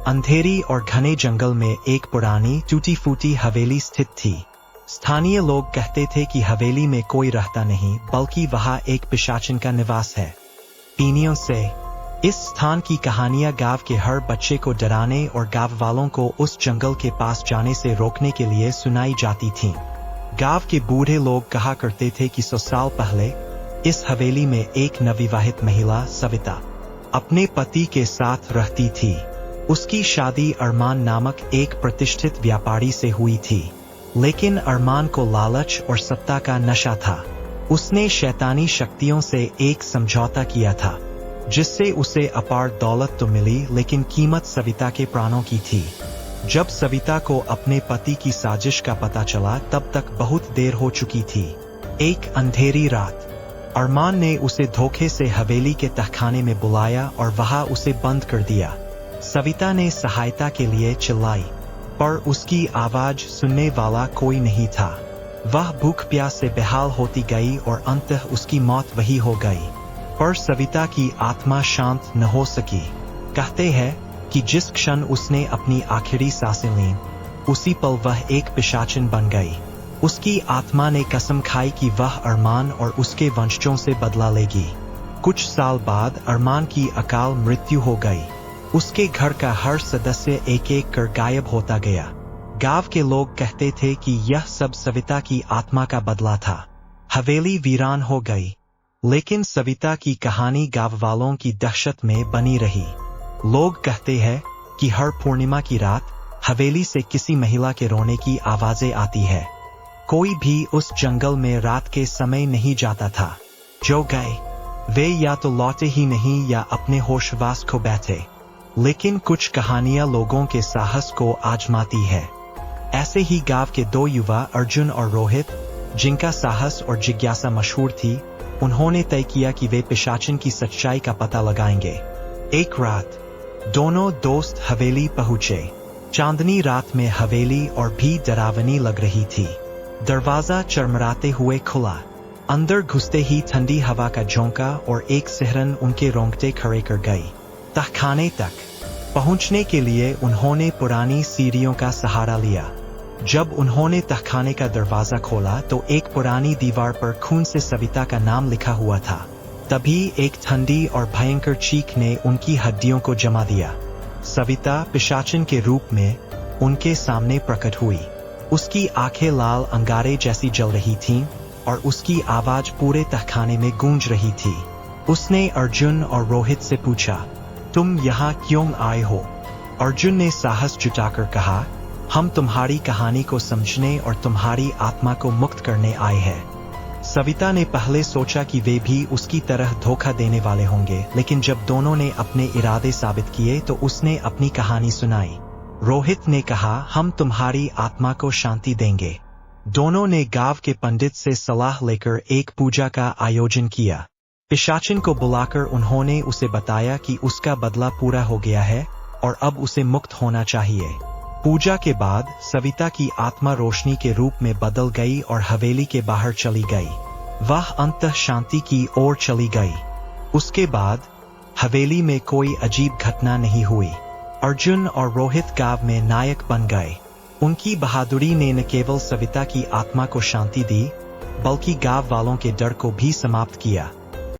अंधेरी और घने जंगल में एक पुरानी टूटी फूटी हवेली स्थित थी। स्थानीय लोग कहते थे कि हवेली में कोई रहता नहीं, बल्कि वहां एक पिशाचिन का निवास है। पीढ़ियों से इस स्थान की कहानियां गांव के हर बच्चे को डराने और गांव वालों को उस जंगल के पास जाने से रोकने के लिए सुनाई जाती थीं। गांव के बूढ़े लोग कहा करते थे कि 100 साल पहले इस हवेली में एक नवविवाहित महिला सविता अपने पति के साथ रहती थी। उसकी शादी अरमान नामक एक प्रतिष्ठित व्यापारी से हुई थी, लेकिन अरमान को लालच और सत्ता का नशा था। उसने शैतानी शक्तियों से एक समझौता किया था, जिससे उसे अपार दौलत तो मिली, लेकिन कीमत सविता के प्राणों की थी। जब सविता को अपने पति की साजिश का पता चला, तब तक बहुत देर हो चुकी थी। एक अंधेरी रात अरमान ने उसे धोखे से हवेली के तहखाने में बुलाया और वहां उसे बंद कर दिया। सविता ने सहायता के लिए चिल्लाई, पर उसकी आवाज सुनने वाला कोई नहीं था। वह भूख प्यास से बेहाल होती गई और अंततः उसकी मौत वही हो गई। पर सविता की आत्मा शांत न हो सकी। कहते हैं कि जिस क्षण उसने अपनी आखिरी सांसें लीं, उसी पल वह एक पिशाचिन बन गई। उसकी आत्मा ने कसम खाई कि वह अरमान और उसके वंशजों से बदला लेगी। कुछ साल बाद अरमान की अकाल मृत्यु हो गई। उसके घर का हर सदस्य एक एक कर गायब होता गया। गांव के लोग कहते थे कि यह सब सविता की आत्मा का बदला था। हवेली वीरान हो गई, लेकिन सविता की कहानी गांव वालों की दहशत में बनी रही। लोग कहते हैं कि हर पूर्णिमा की रात हवेली से किसी महिला के रोने की आवाजें आती है। कोई भी उस जंगल में रात के समय नहीं जाता था। जो गए वे या तो लौटे ही नहीं या अपने होशवास खो बैठे। लेकिन कुछ कहानियां लोगों के साहस को आजमाती है। ऐसे ही गांव के दो युवा अर्जुन और रोहित, जिनका साहस और जिज्ञासा मशहूर थी, उन्होंने तय किया कि वे पिशाचिन की सच्चाई का पता लगाएंगे। एक रात दोनों दोस्त हवेली पहुंचे। चांदनी रात में हवेली और भी डरावनी लग रही थी। दरवाजा चरमराते हुए खुला। अंदर घुसते ही ठंडी हवा का झोंका और एक सिहरन उनके रोंगटे खड़े कर गई। तहखाने तक पहुंचने के लिए उन्होंने पुरानी सीढ़ियों का सहारा लिया। जब उन्होंने तहखाने का दरवाजा खोला तो एक पुरानी दीवार पर खून से सविता का नाम लिखा हुआ था। तभी एक ठंडी और भयंकर चीख ने उनकी हड्डियों को जमा दिया। सविता पिशाचिन के रूप में उनके सामने प्रकट हुई। उसकी आंखें लाल अंगारे जैसी जल रही थीं और उसकी आवाज पूरे तहखाने में गूंज रही थी। उसने अर्जुन और रोहित से पूछा, तुम यहाँ क्यों आए हो? अर्जुन ने साहस जुटाकर कहा, हम तुम्हारी कहानी को समझने और तुम्हारी आत्मा को मुक्त करने आए हैं। सविता ने पहले सोचा कि वे भी उसकी तरह धोखा देने वाले होंगे, लेकिन जब दोनों ने अपने इरादे साबित किए तो उसने अपनी कहानी सुनाई। रोहित ने कहा, हम तुम्हारी आत्मा को शांति देंगे। दोनों ने गांव के पंडित से सलाह लेकर एक पूजा का आयोजन किया। पिशाचिन को बुलाकर उन्होंने उसे बताया कि उसका बदला पूरा हो गया है और अब उसे मुक्त होना चाहिए। पूजा के बाद सविता की आत्मा रोशनी के रूप में बदल गई और हवेली के बाहर चली गई। वह अंततः शांति की ओर चली गई। उसके बाद हवेली में कोई अजीब घटना नहीं हुई। अर्जुन और रोहित गांव में नायक बन गए। उनकी बहादुरी ने न केवल सविता की आत्मा को शांति दी, बल्कि गांव वालों के डर को भी समाप्त किया।